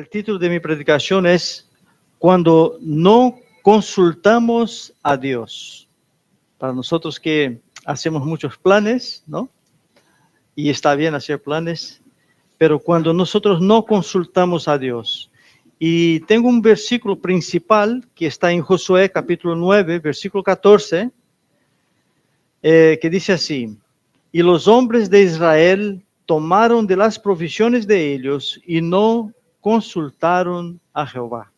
título de mi predicación es Cuando no consultamos a Dios. Para nosotros que hacemos muchos planes, ¿no? Y está bien hacer planes, pero cuando nosotros no consultamos a Dios. Y tengo un versículo principal que está en Josué capítulo 9, versículo 14, que dice así: y los hombres de Israel tomaron de las provisiones de ellos y no consultaron a Jehová.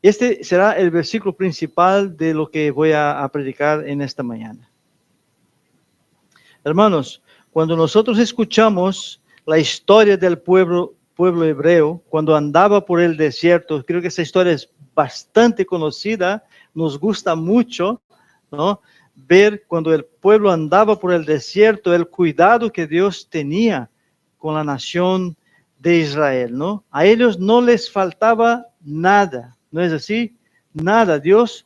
Este será el versículo principal de lo que voy a predicar en esta mañana. Hermanos, cuando nosotros escuchamos la historia del pueblo hebreo, cuando andaba por el desierto, creo que esa historia es bastante conocida, nos gusta mucho, ¿no? Ver cuando el pueblo andaba por el desierto, el cuidado que Dios tenía con la nación de Israel, ¿no? A ellos no les faltaba nada, ¿no es así? Nada. Dios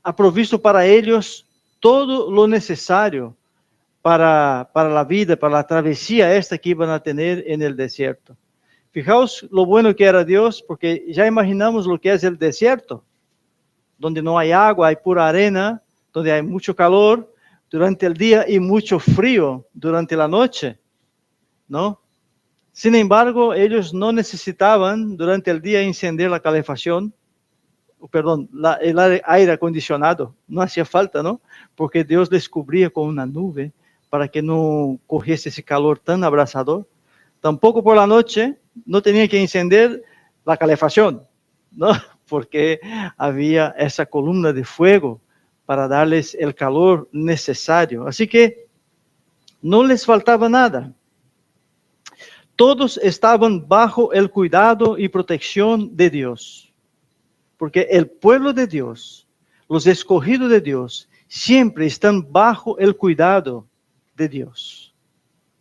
ha provisto para ellos todo lo necesario para la vida, para la travesía esta que iban a tener en el desierto. Fijaos lo bueno que era Dios, porque ya imaginamos lo que es el desierto, donde no hay agua, hay pura arena, donde hay mucho calor durante el día y mucho frío durante la noche, ¿no? Sin embargo, ellos no necesitaban durante el día encender la calefacción, el aire acondicionado, no hacía falta, ¿no? Porque Dios les cubría con una nube para que no cogiese ese calor tan abrasador. Tampoco por la noche no tenía que encender la calefacción, ¿no? Porque había esa columna de fuego para darles el calor necesario. Así que no les faltaba nada. Todos estaban bajo el cuidado y protección de Dios. Porque el pueblo de Dios, los escogidos de Dios, siempre están bajo el cuidado de Dios.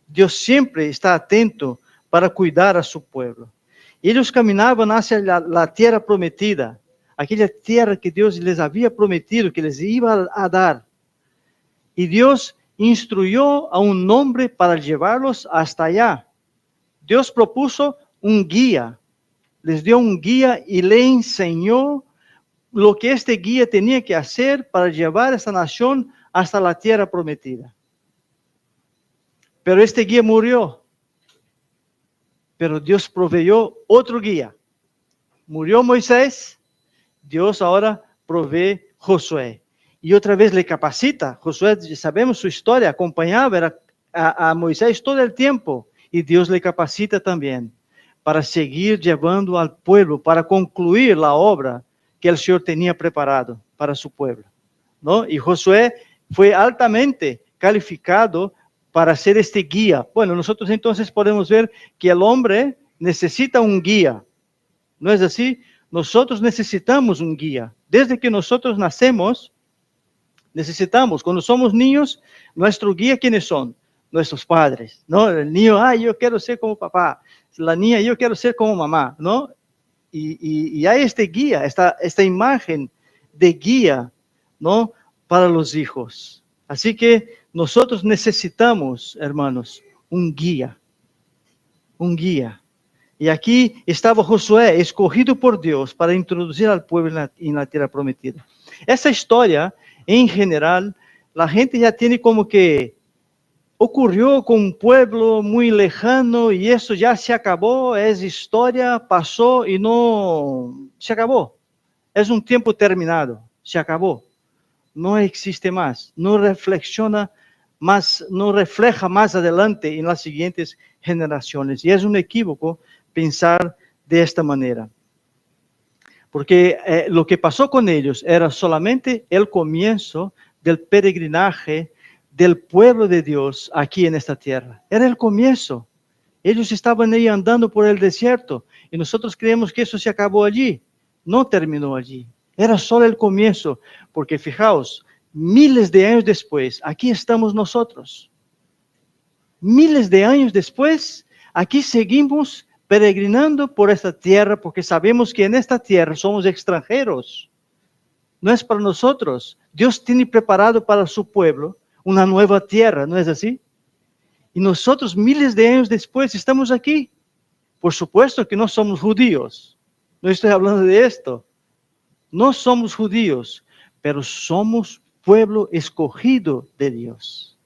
Dios siempre está atento para cuidar a su pueblo. Ellos caminaban hacia la tierra prometida, aquella tierra que Dios les había prometido, que les iba a dar. Y Dios instruyó a un hombre para llevarlos hasta allá. Dios propuso un guía, les dio un guía y le enseñó lo que este guía tenía que hacer para llevar a esta nación hasta la tierra prometida. Pero este guía murió. Pero Dios proveyó otro guía. Murió Moisés, Dios ahora provee Josué. Y otra vez le capacita. Josué, sabemos su historia, acompañaba a Moisés todo el tiempo. Y Dios le capacita también para seguir llevando al pueblo, para concluir la obra que el Señor tenía preparado para su pueblo, ¿no? Y Josué fue altamente calificado para ser este guía. Bueno, nosotros entonces podemos ver que el hombre necesita un guía, ¿no es así? Nosotros necesitamos un guía. Desde que nosotros nacemos, necesitamos, cuando somos niños, nuestro guía, ¿quiénes son? Nuestros padres, ¿no? El niño, yo quiero ser como papá. La niña, yo quiero ser como mamá, ¿no? Y hay este guía, esta imagen de guía, ¿no? Para los hijos. Así que nosotros necesitamos, hermanos, un guía. Un guía. Y aquí estaba Josué, escogido por Dios para introducir al pueblo en la tierra prometida. Esa historia, en general, la gente ya tiene como que ocurrió con un pueblo muy lejano y eso ya se acabó, es historia, pasó y no se acabó. Es un tiempo terminado, se acabó. No existe más, no reflexiona más, no refleja más adelante en las siguientes generaciones. Y es un equívoco pensar de esta manera. Porque lo que pasó con ellos era solamente el comienzo del peregrinaje del pueblo de Dios aquí en esta tierra. Era el comienzo. Ellos estaban ahí andando por el desierto y nosotros creemos que eso se acabó allí. No terminó allí. Era solo el comienzo, porque fijaos, miles de años después, aquí estamos nosotros. Miles de años después, aquí seguimos peregrinando por esta tierra, porque sabemos que en esta tierra somos extranjeros. No es para nosotros. Dios tiene preparado para su pueblo una nueva tierra, ¿no es así? Y nosotros miles de años después estamos aquí. Por supuesto que no somos judíos. No estoy hablando de esto. No somos judíos, pero somos pueblo escogido de Dios.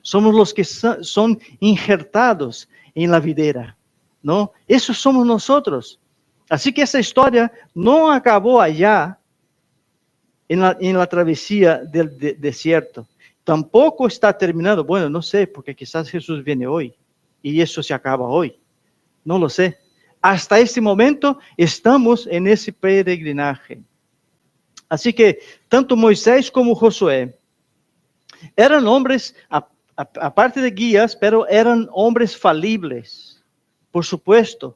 Somos los que son injertados en la videra, ¿no? Eso somos nosotros. Así que esa historia no acabó allá en la travesía del desierto. Tampoco está terminado. Bueno, no sé, porque quizás Jesús viene hoy y eso se acaba hoy. No lo sé. Hasta este momento estamos en ese peregrinaje. Así que tanto Moisés como Josué eran hombres, aparte de guías, pero eran hombres falibles, por supuesto.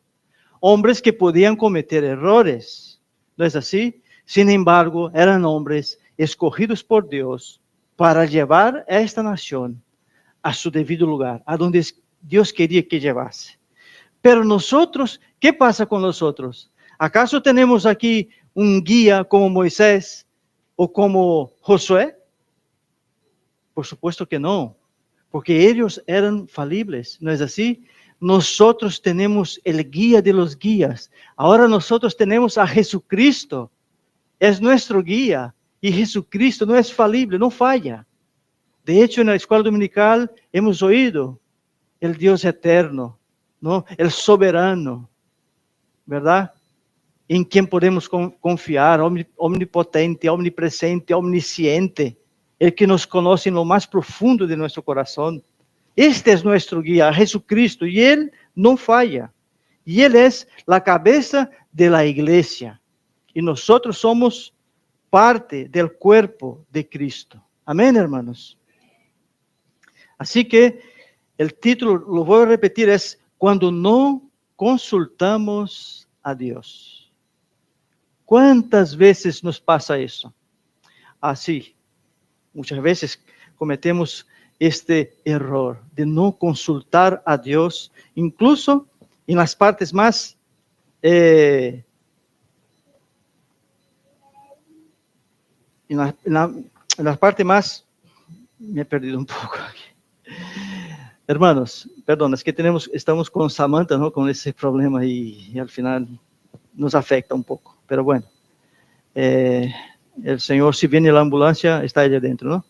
Hombres que podían cometer errores. ¿No es así? Sin embargo, eran hombres escogidos por Dios para llevar a esta nación a su debido lugar, a donde Dios quería que llevase. Pero nosotros, ¿qué pasa con nosotros? ¿Acaso tenemos aquí un guía como Moisés o como Josué? Por supuesto que no, porque ellos eran falibles, ¿no es así? Nosotros tenemos el guía de los guías. Ahora nosotros tenemos a Jesucristo. Es nuestro guía. Y Jesucristo no es falible, no falla. De hecho, en la escuela dominical hemos oído el Dios eterno, ¿no? El soberano, ¿verdad? En quien podemos confiar, omnipotente, omnipresente, omnisciente, el que nos conoce en lo más profundo de nuestro corazón. Este es nuestro guía, Jesucristo, y Él no falla. Y Él es la cabeza de la iglesia. Y nosotros somos parte del cuerpo de Cristo. Amén, hermanos. Así que el título, lo voy a repetir, es Cuando no consultamos a Dios. ¿Cuántas veces nos pasa eso? Así, muchas veces cometemos este error de no consultar a Dios, incluso en las partes más en la parte más, me he perdido un poco aquí. Hermanos, perdón, es que estamos con Samantha, ¿no? Con ese problema y al final nos afecta un poco, pero bueno, el Señor, si viene la ambulancia, está allá adentro, ¿no?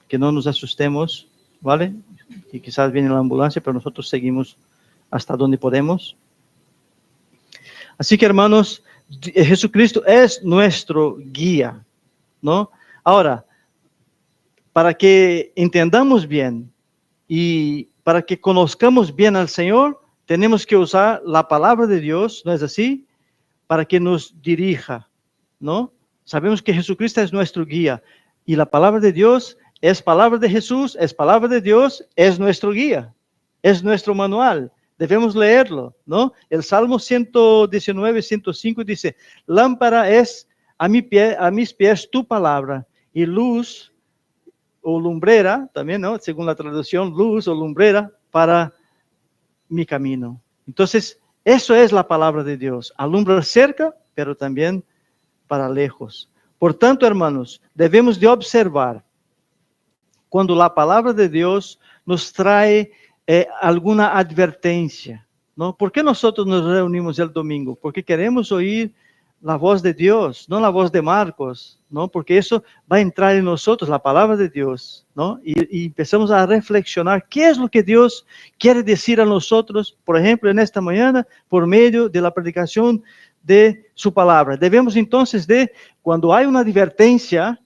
Que no nos asustemos, ¿vale? Y quizás viene la ambulancia, pero nosotros seguimos hasta donde podemos. Así que, hermanos, Jesucristo es nuestro guía, ¿no? Ahora, para que entendamos bien y para que conozcamos bien al Señor, tenemos que usar la palabra de Dios, ¿no es así? Para que nos dirija, ¿no? Sabemos que Jesucristo es nuestro guía y la palabra de Dios es palabra de Jesús, es palabra de Dios, es nuestro guía, es nuestro manual. Debemos leerlo, ¿no? El Salmo 119, 105 dice, lámpara es a mis pies tu palabra y luz o lumbrera, también, ¿no? Según la traducción, luz o lumbrera para mi camino. Entonces, eso es la palabra de Dios. Alumbra cerca, pero también para lejos. Por tanto, hermanos, debemos de observar cuando la palabra de Dios nos trae alguna advertencia, ¿no? ¿Por qué nosotros nos reunimos el domingo? Porque queremos oír la voz de Dios, no la voz de Marcos, ¿no? Porque eso va a entrar en nosotros, la palabra de Dios, ¿no? Y empezamos a reflexionar qué es lo que Dios quiere decir a nosotros, por ejemplo, en esta mañana, por medio de la predicación de su palabra. Debemos entonces cuando hay una advertencia,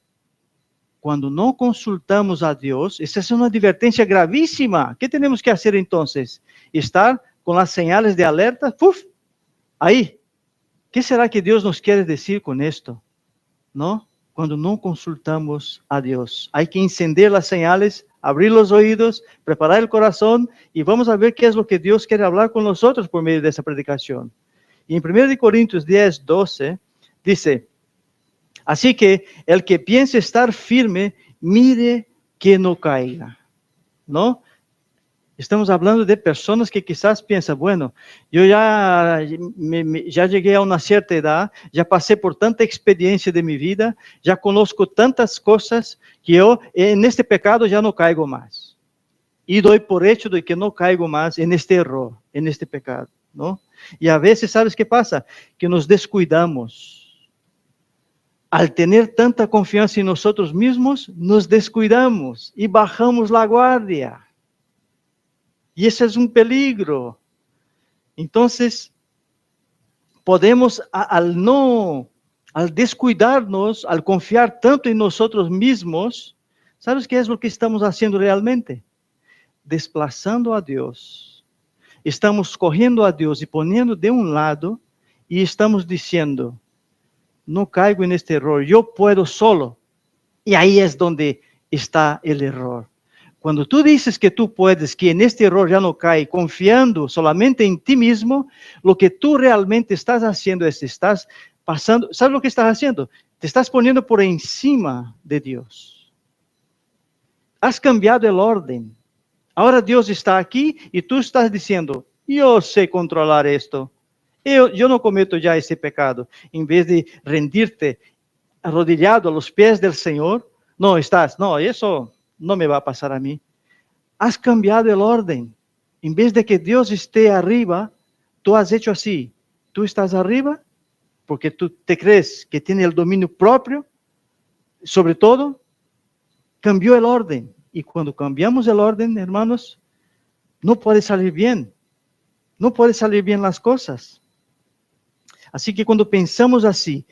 cuando no consultamos a Dios, esa es una advertencia gravísima. ¿Qué tenemos que hacer entonces? Estar con las señales de alerta, ¡puf! Ahí. ¿Qué será que Dios nos quiere decir con esto? ¿No? Cuando no consultamos a Dios. Hay que encender las señales, abrir los oídos, preparar el corazón y vamos a ver qué es lo que Dios quiere hablar con nosotros por medio de esa predicación. Y en 1 Corintios 10, 12, dice, así que el que piense estar firme, mire que no caiga, ¿no? Estamos hablando de personas que quizás piensan, bueno, yo ya llegué a una cierta edad, ya pasé por tanta experiencia de mi vida, ya conozco tantas cosas que yo en este pecado ya no caigo más. Y doy por hecho de que no caigo más en este error, en este pecado. ¿no? Y a veces, ¿sabes qué pasa? Que nos descuidamos. Al tener tanta confianza en nosotros mismos, nos descuidamos y bajamos la guardia. Y ese es un peligro. Entonces, podemos, al descuidarnos, al confiar tanto en nosotros mismos, ¿sabes qué es lo que estamos haciendo realmente? Desplazando a Dios. Estamos corriendo a Dios y poniendo de un lado y estamos diciendo, no caigo en este error, yo puedo solo. Y ahí es donde está el error. Cuando tú dices que tú puedes, que en este error ya no cae, confiando solamente en ti mismo, lo que tú realmente estás haciendo es, estás pasando, ¿sabes lo que estás haciendo? Te estás poniendo por encima de Dios. Has cambiado el orden. Ahora Dios está aquí y tú estás diciendo, yo sé controlar esto. Yo no cometo ya ese pecado. En vez de rendirte arrodillado a los pies del Señor, no, eso no me va a pasar a mí. Has cambiado el orden. En vez de que Dios esté arriba, tú has hecho así. Tú estás arriba porque tú te crees que tiene el dominio propio. Sobre todo, cambió el orden. Y cuando cambiamos el orden, hermanos, no puede salir bien. No puede salir bien las cosas. Así que cuando pensamos así,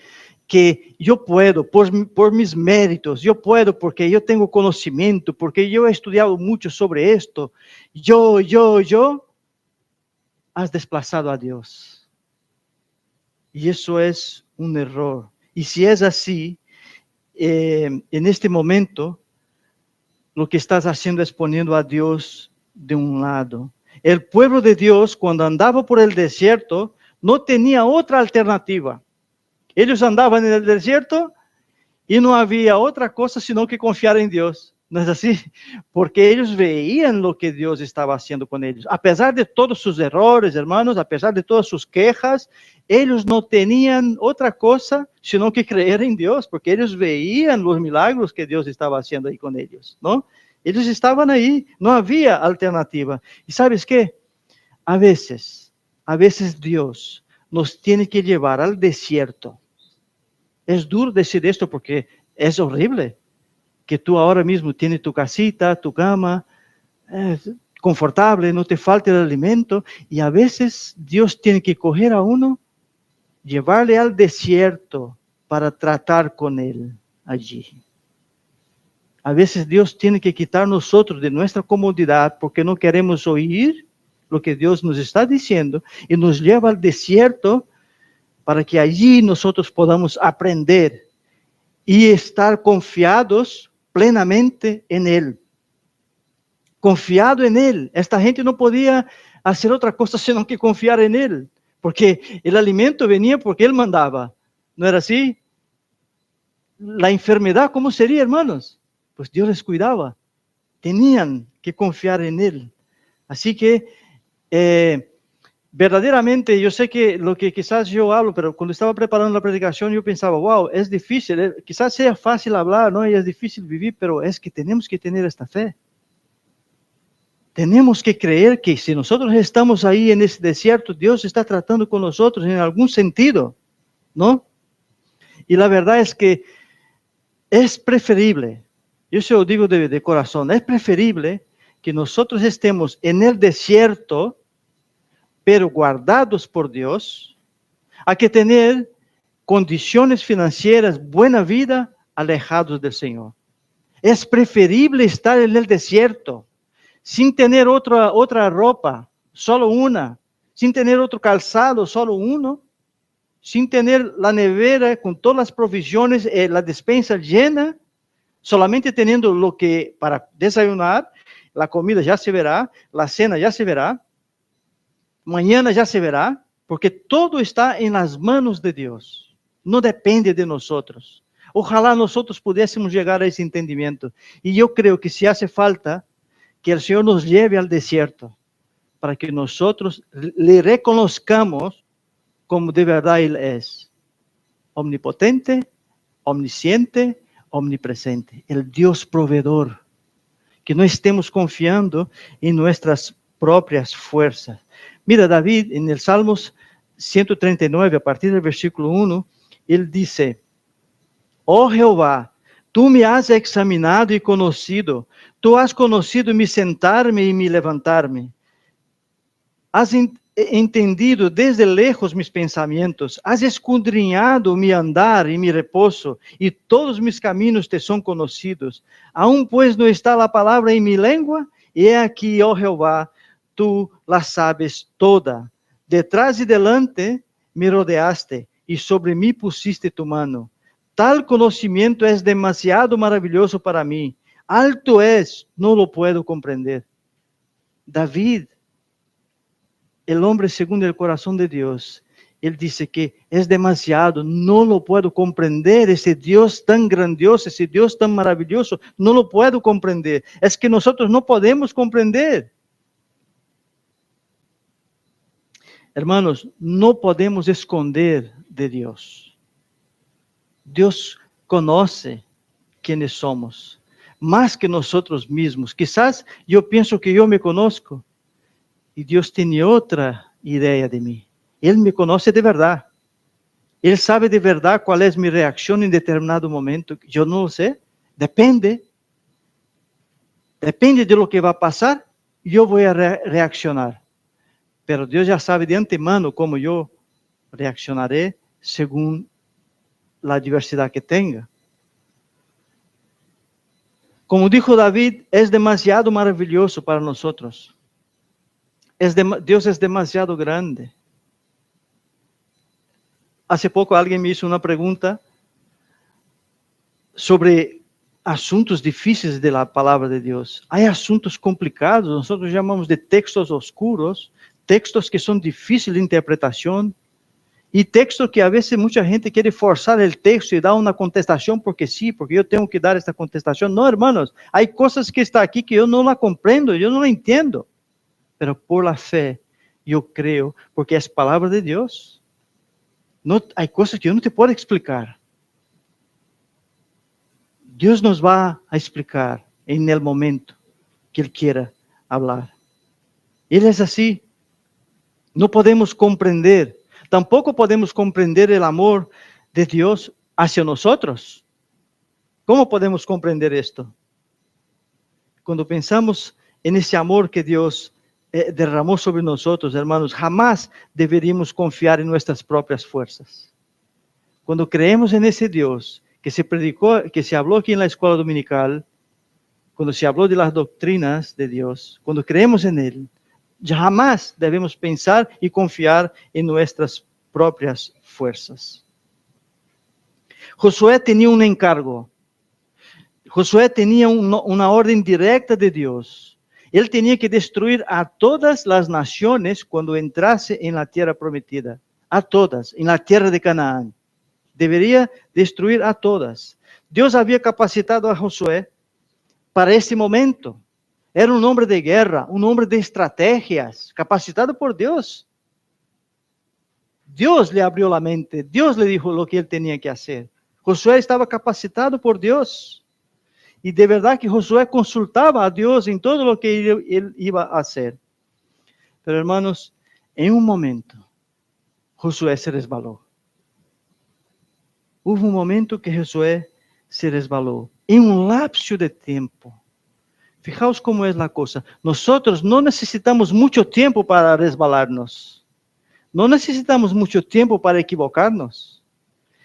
que yo puedo, por mis méritos, yo puedo porque yo tengo conocimiento, porque yo he estudiado mucho sobre esto, yo, has desplazado a Dios. Y eso es un error. Y si es así, en este momento, lo que estás haciendo es poniendo a Dios de un lado. El pueblo de Dios, cuando andaba por el desierto, no tenía otra alternativa. Ellos andaban en el desierto y no había otra cosa sino que confiar en Dios. ¿No es así? Porque ellos veían lo que Dios estaba haciendo con ellos. A pesar de todos sus errores, hermanos, a pesar de todas sus quejas, ellos no tenían otra cosa sino que creer en Dios, porque ellos veían los milagros que Dios estaba haciendo ahí con ellos, ¿no? Ellos estaban ahí, no había alternativa. ¿Y sabes qué? A veces Dios nos tiene que llevar al desierto. Es duro decir esto porque es horrible que tú ahora mismo tienes tu casita, tu cama, confortable, no te falta el alimento, y a veces Dios tiene que coger a uno, llevarle al desierto para tratar con él allí. A veces Dios tiene que quitar nosotros de nuestra comodidad porque no queremos oír lo que Dios nos está diciendo y nos lleva al desierto para que allí nosotros podamos aprender y estar confiados plenamente en Él. Confiado en Él. Esta gente no podía hacer otra cosa sino que confiar en Él, porque el alimento venía porque Él mandaba. ¿No era así? La enfermedad, ¿cómo sería, hermanos? Pues Dios les cuidaba. Tenían que confiar en Él. Así que verdaderamente, yo sé que lo que quizás yo hablo, pero cuando estaba preparando la predicación, yo pensaba, wow, es difícil, quizás sea fácil hablar, ¿no? Y es difícil vivir, pero es que tenemos que tener esta fe. Tenemos que creer que si nosotros estamos ahí en ese desierto, Dios está tratando con nosotros en algún sentido, ¿no? Y la verdad es que es preferible, yo se lo digo de corazón, es preferible que nosotros estemos en el desierto, pero guardados por Dios, a que tener condiciones financieras, buena vida, alejados del Señor. Es preferible estar en el desierto, sin tener otra ropa, solo una, sin tener otro calzado, solo uno, sin tener la nevera con todas las provisiones, la despensa llena, solamente teniendo lo que para desayunar, la comida ya se verá, la cena ya se verá, mañana ya se verá, porque todo está en las manos de Dios. No depende de nosotros. Ojalá nosotros pudiésemos llegar a ese entendimiento. Y yo creo que si hace falta que el Señor nos lleve al desierto, para que nosotros le reconozcamos como de verdad Él es. Omnipotente, omnisciente, omnipresente. El Dios proveedor. Que no estemos confiando en nuestras propias fuerzas. Mira, David, en el Salmos 139, a partir del versículo 1, él dice: Oh Jehová, tú me has examinado y conocido, tú has conocido mi sentarme y mi levantarme. Has entendido desde lejos mis pensamientos, has escudriñado mi andar y mi reposo, y todos mis caminos te son conocidos. Aún pues no está la palabra en mi lengua, y he aquí, oh Jehová, tú la sabes toda. Detrás y delante me rodeaste, y sobre mí pusiste tu mano. Tal conocimiento es demasiado maravilloso para mí. Alto es, no lo puedo comprender. David, el hombre según el corazón de Dios, él dice que es demasiado, no lo puedo comprender, ese Dios tan grandioso, ese Dios tan maravilloso, no lo puedo comprender. Es que nosotros no podemos comprender. Hermanos, no podemos esconder de Dios. Dios conoce quiénes somos, más que nosotros mismos. Quizás yo pienso que yo me conozco, y Dios tiene otra idea de mí. Él me conoce de verdad. Él sabe de verdad cuál es mi reacción en determinado momento. Yo no lo sé. Depende de lo que va a pasar, yo voy a reaccionar. Pero Dios ya sabe de antemano cómo yo reaccionaré según la diversidad que tenga. Como dijo David, es demasiado maravilloso para nosotros. Dios es demasiado grande. Hace poco alguien me hizo una pregunta sobre asuntos difíciles de la palabra de Dios. Hay asuntos complicados, nosotros llamamos de textos oscuros, textos que son difíciles de interpretación, y textos que a veces mucha gente quiere forzar el texto y dar una contestación porque sí, porque yo tengo que dar esta contestación. No, hermanos, hay cosas que están aquí que yo no la comprendo, yo no la entiendo, pero por la fe yo creo, porque es palabra de Dios. No, hay cosas que yo no te puedo explicar. Dios nos va a explicar en el momento que Él quiera hablar. Él es así. No podemos comprender. Tampoco podemos comprender el amor de Dios hacia nosotros. ¿Cómo podemos comprender esto? Cuando pensamos en ese amor que Dios derramó sobre nosotros, hermanos, jamás deberíamos confiar en nuestras propias fuerzas. Cuando creemos en ese Dios que se predicó, que se habló aquí en la escuela dominical, cuando se habló de las doctrinas de Dios, cuando creemos en Él, jamás debemos pensar y confiar en nuestras propias fuerzas. Josué tenía un encargo. Josué tenía una orden directa de Dios. Él tenía que destruir a todas las naciones cuando entrase en la tierra prometida. A todas, en la tierra de Canaán. Debería destruir a todas. Dios había capacitado a Josué para ese momento. Era un hombre de guerra, un hombre de estrategias, capacitado por Dios. Dios le abrió la mente, Dios le dijo lo que él tenía que hacer. Josué estaba capacitado por Dios. Y de verdad que Josué consultaba a Dios en todo lo que él iba a hacer. Pero hermanos, en un momento, Josué se resbaló. Hubo un momento que Josué se resbaló. En un lapso de tiempo. Fijaos cómo es la cosa. Nosotros no necesitamos mucho tiempo para resbalarnos. No necesitamos mucho tiempo para equivocarnos.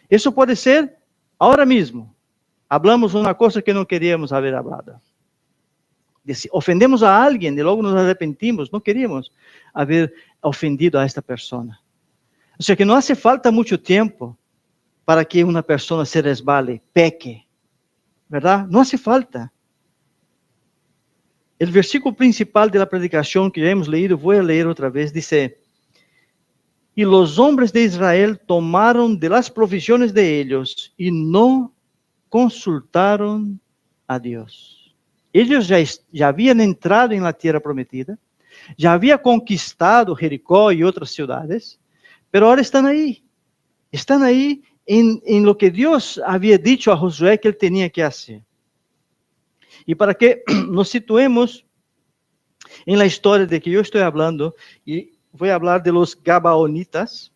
Eso puede ser ahora mismo. Hablamos una cosa que no queríamos haber hablado. Ofendemos a alguien y luego nos arrepentimos. No queríamos haber ofendido a esta persona. O sea que no hace falta mucho tiempo para que una persona se resbale, peque. ¿Verdad? No hace falta. El versículo principal de la predicación que ya hemos leído, voy a leer otra vez, dice: y los hombres de Israel tomaron de las provisiones de ellos y no consultaron a Dios. Ellos ya habían entrado en la tierra prometida, ya habían conquistado Jericó y otras ciudades, pero ahora están ahí en lo que Dios había dicho a Josué que él tenía que hacer. Y para que nos situemos en la historia de que yo estoy hablando, y voy a hablar de los Gabaonitas.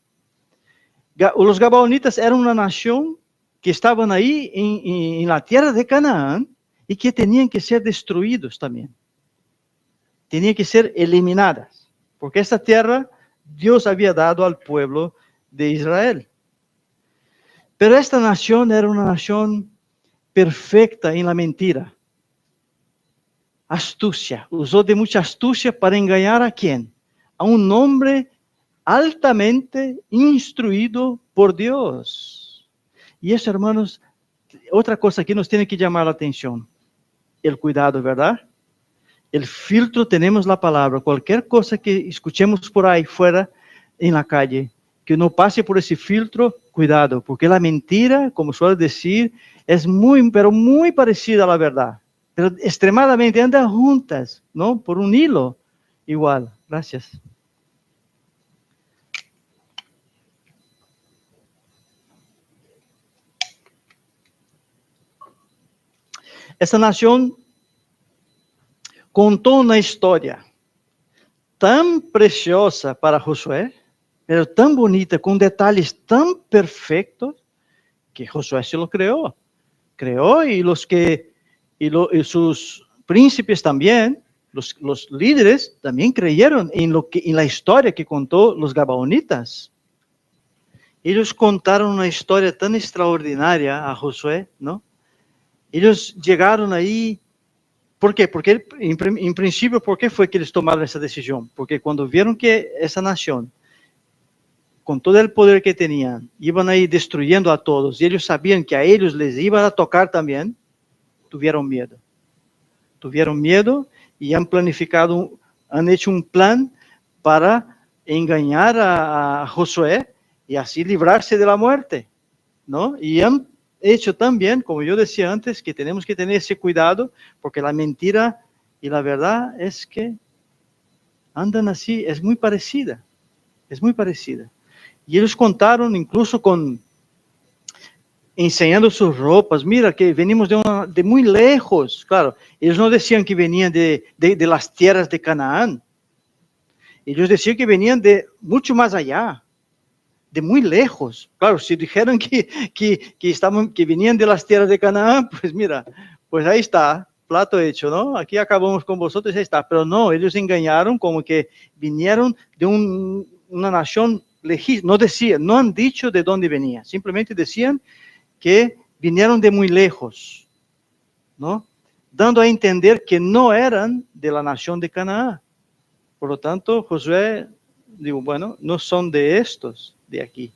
Los Gabaonitas eran una nación que estaban ahí en la tierra de Canaán y que tenían que ser destruidos también. Tenían que ser eliminadas, porque esta tierra Dios había dado al pueblo de Israel. Pero esta nación era una nación perfecta en la mentira. Astucia. Usó de mucha astucia para engañar ¿a quién? A un hombre altamente instruido por Dios. Y eso, hermanos, otra cosa que nos tiene que llamar la atención. El cuidado, ¿verdad? El filtro, tenemos la palabra. Cualquier cosa que escuchemos por ahí fuera, en la calle, que no pase por ese filtro, cuidado, porque la mentira, como suele decir, es muy, pero muy parecida a la verdad. Pero extremadamente andan juntas, ¿no? Por un hilo. Igual. Gracias. Esta nación contó una historia tan preciosa para Josué, pero tan bonita, con detalles tan perfectos, que Josué se lo creó. Creó y y sus príncipes también, los líderes también creyeron en la historia que contó los Gabaonitas. Ellos contaron una historia tan extraordinaria a Josué, ¿no? Ellos llegaron ahí. ¿Por qué? Porque en principio, ¿por qué fue que ellos tomaron esa decisión? Porque cuando vieron que esa nación, con todo el poder que tenían, iban a ir destruyendo a todos, y ellos sabían que a ellos les iban a tocar también, tuvieron miedo. Tuvieron miedo y han planificado, han hecho un plan para engañar a Josué y así librarse de la muerte, ¿no? Y han hecho también, como yo decía antes, que tenemos que tener ese cuidado, porque la mentira y la verdad es que andan así, es muy parecida, es muy parecida. Y ellos contaron incluso enseñando sus ropas, mira que venimos de muy lejos, claro, ellos no decían que venían de las tierras de Canaán, ellos decían que venían de mucho más allá, de muy lejos. Claro, si dijeron que venían de las tierras de Canaán, pues mira, pues ahí está, plato hecho, ¿no? Aquí acabamos con vosotros, ahí está. Pero no, ellos engañaron como que vinieron de una nación lejísima. No decían, no han dicho de dónde venían, simplemente decían que vinieron de muy lejos, ¿no? Dando a entender que no eran de la nación de Canaán. Por lo tanto, Josué digo, bueno, no son de estos de aquí.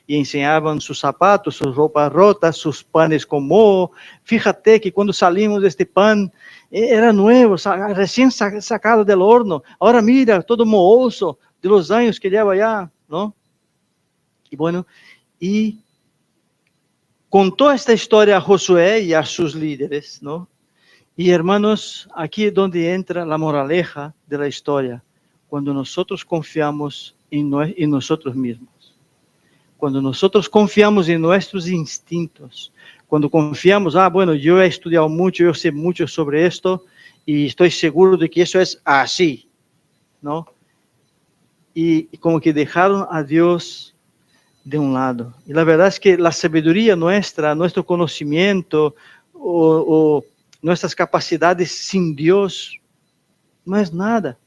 Y enseñaban sus zapatos, sus ropas rotas, sus panes con moho. Fíjate que cuando salimos de este pan, era nuevo, recién sacado del horno. Ahora mira, todo mohoso de los años que lleva ya, ¿no? Y bueno, y contó esta historia a Josué y a sus líderes, ¿no? Y hermanos, aquí es donde entra la moraleja de la historia. Cuando nosotros confiamos en nosotros mismos, cuando nosotros confiamos en nuestros instintos, cuando confiamos, bueno, yo he estudiado mucho, yo sé mucho sobre esto y estoy seguro de que eso es así, ¿no? Y como que dejaron a Dios de un lado. Y la verdad es que la sabiduría nuestra, nuestro conocimiento o nuestras capacidades sin Dios no es nada.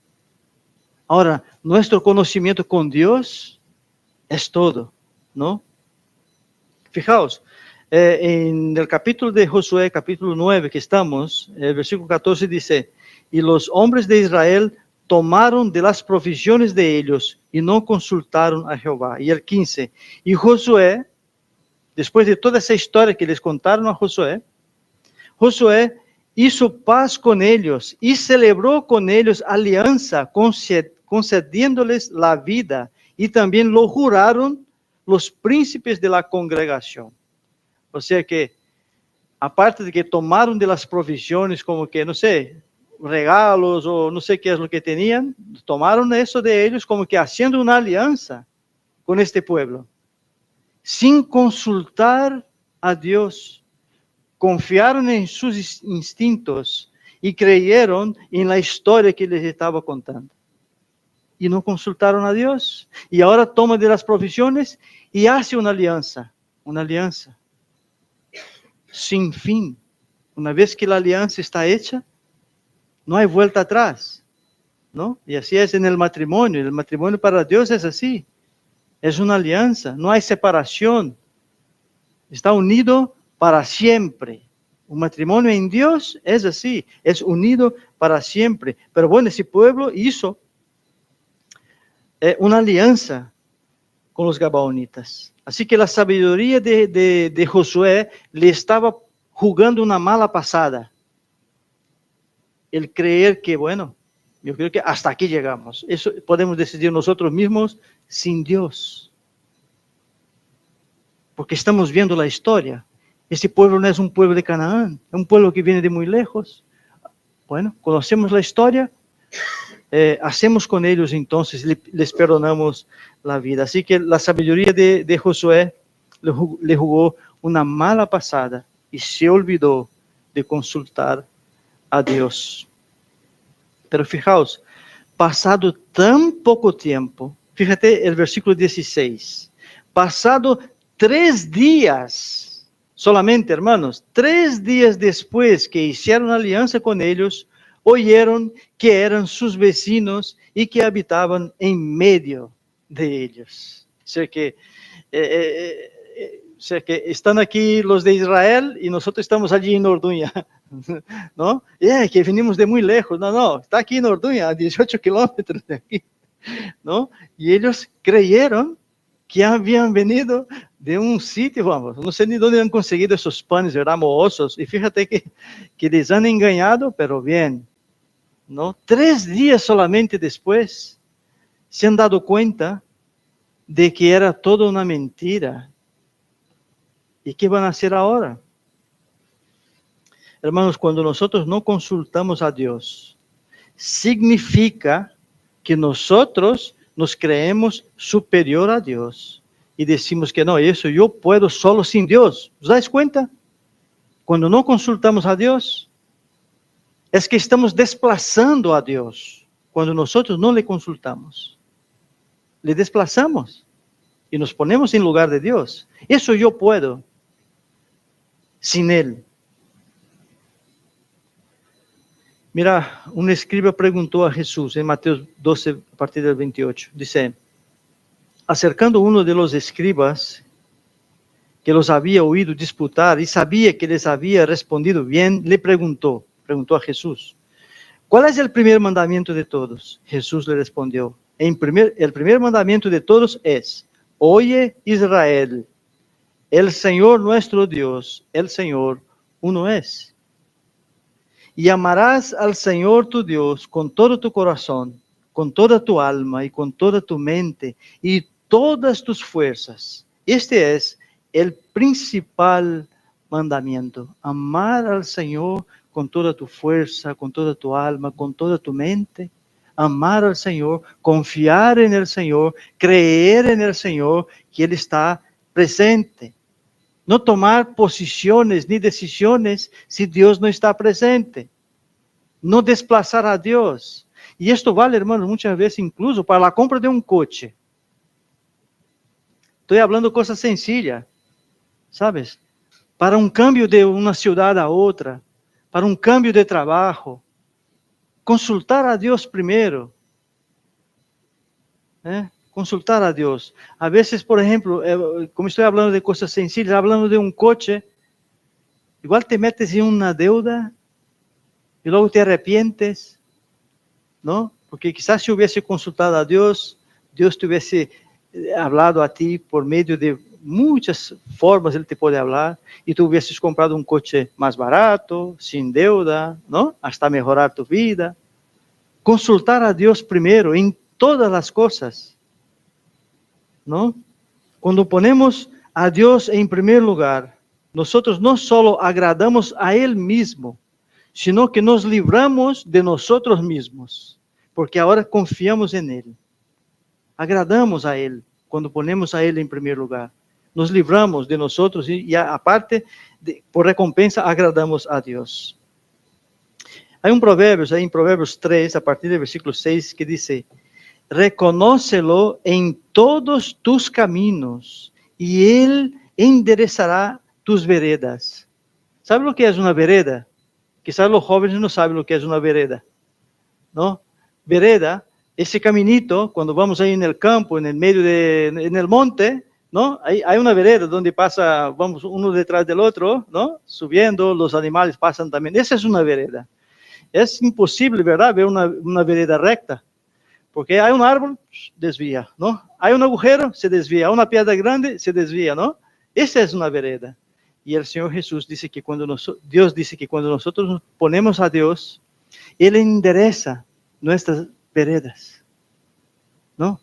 Ahora, nuestro conocimiento con Dios es todo, ¿no? Fijaos, en el capítulo de Josué, capítulo 9 que estamos, el versículo 14 dice, y los hombres de Israel tomaron de las provisiones de ellos y no consultaron a Jehová. Y el 15, y Josué, después de toda esa historia que les contaron a Josué, Josué hizo paz con ellos y celebró con ellos alianza, concediéndoles la vida, y también lo juraron los príncipes de la congregación. O sea que, aparte de que tomaron de las provisiones, como que, no sé, regalos o no sé qué es lo que tenían, tomaron eso de ellos como que haciendo una alianza con este pueblo, sin consultar a Dios. Confiaron en sus instintos y creyeron en la historia que les estaba contando. y no consultaron a Dios. Y ahora toma de las provisiones y hace una alianza sin fin. Una vez que la alianza está hecha, no hay vuelta atrás, ¿no? Y así es en el matrimonio. El matrimonio para Dios es así. Es una alianza, no hay separación. Está unido para siempre. Un matrimonio en Dios es así, es unido para siempre. Pero bueno, ese pueblo hizo una alianza con los gabaonitas. Así que la sabiduría de Josué le estaba jugando una mala pasada. El creer que, bueno, yo creo que hasta aquí llegamos. Eso podemos decidir nosotros mismos sin Dios. Porque estamos viendo la historia. Este pueblo no es un pueblo de Canaán, es un pueblo que viene de muy lejos. Bueno, conocemos la historia, hacemos con ellos entonces, les perdonamos la vida. Así que la sabiduría de Josué le jugó una mala pasada y se olvidó de consultar a Dios. Pero fijaos, pasado tan poco tiempo, fíjate el versículo 16, pasado 3 días, solamente hermanos, 3 días después que hicieron alianza con ellos, oyeron que eran sus vecinos y que habitaban en medio de ellos. O sea que están aquí los de Israel y nosotros estamos allí en Orduña, ¿no? Que venimos de muy lejos. No, está aquí en Orduña, a 18 kilómetros de aquí, ¿no? Y ellos creyeron que habían venido de un sitio, vamos, no sé ni dónde han conseguido esos panes gramosos. Y fíjate que les han engañado, pero bien, ¿no? 3 días solamente después se han dado cuenta de que era toda una mentira. ¿Y qué van a hacer ahora? Hermanos, cuando nosotros no consultamos a Dios, significa que nosotros nos creemos superior a Dios y decimos que no, eso yo puedo solo sin Dios. ¿Os dais cuenta? Cuando no consultamos a Dios, es que estamos desplazando a Dios. Cuando nosotros no le consultamos, le desplazamos y nos ponemos en lugar de Dios. Eso yo puedo sin Él. Mira, un escriba preguntó a Jesús en Mateo 12, a partir del 28. Dice, acercando uno de los escribas que los había oído disputar y sabía que les había respondido bien, le preguntó a Jesús, ¿cuál es el primer mandamiento de todos? Jesús le respondió, el primer mandamiento de todos es, oye Israel, el Señor nuestro Dios, el Señor uno es. Y amarás al Señor tu Dios con todo tu corazón, con toda tu alma y con toda tu mente y todas tus fuerzas. Este es el principal mandamiento. Amar al Señor con toda tu fuerza, con toda tu alma, con toda tu mente. Amar al Señor, confiar en el Señor, creer en el Señor, que Él está presente. No tomar posiciones ni decisiones si Dios no está presente. No desplazar a Dios. Y esto vale, hermanos, muchas veces incluso para la compra de un coche. Estoy hablando cosas sencillas, ¿sabes? Para un cambio de una ciudad a otra, para un cambio de trabajo. Consultar a Dios primero. Consultar a Dios. A veces, por ejemplo, como estoy hablando de cosas sencillas, hablando de un coche, igual te metes en una deuda y luego te arrepientes, ¿no? Porque quizás si hubiese consultado a Dios, Dios te hubiese hablado a ti por medio de muchas formas, Él te puede hablar, y tú hubieses comprado un coche más barato, sin deuda, ¿no? Hasta mejorar tu vida. Consultar a Dios primero en todas las cosas, ¿no? Cuando ponemos a Dios en primer lugar, nosotros no solo agradamos a Él mismo, sino que nos libramos de nosotros mismos, porque ahora confiamos en Él. Agradamos a Él cuando ponemos a Él en primer lugar. Nos libramos de nosotros y aparte, por recompensa, agradamos a Dios. Hay un proverbio, ahí en Proverbios 3, a partir del versículo 6, que dice, reconócelo en todos tus caminos y Él enderezará tus veredas. ¿Sabe lo que es una vereda? Quizás los jóvenes no saben lo que es una vereda, ¿no? Vereda, ese caminito, cuando vamos ahí en el campo, en el medio en el monte, ¿no? Hay una vereda donde pasa, vamos uno detrás del otro, ¿no? Subiendo, los animales pasan también. Esa es una vereda. Es imposible, ¿verdad?, ver una vereda recta, porque hay un árbol, desvía, ¿no? Hay un agujero, se desvía. Hay una piedra grande, se desvía, ¿no? Esa es una vereda. Y el Señor Jesús dice que Dios dice que cuando nosotros nos ponemos a Dios, Él endereza nuestras veredas, ¿no?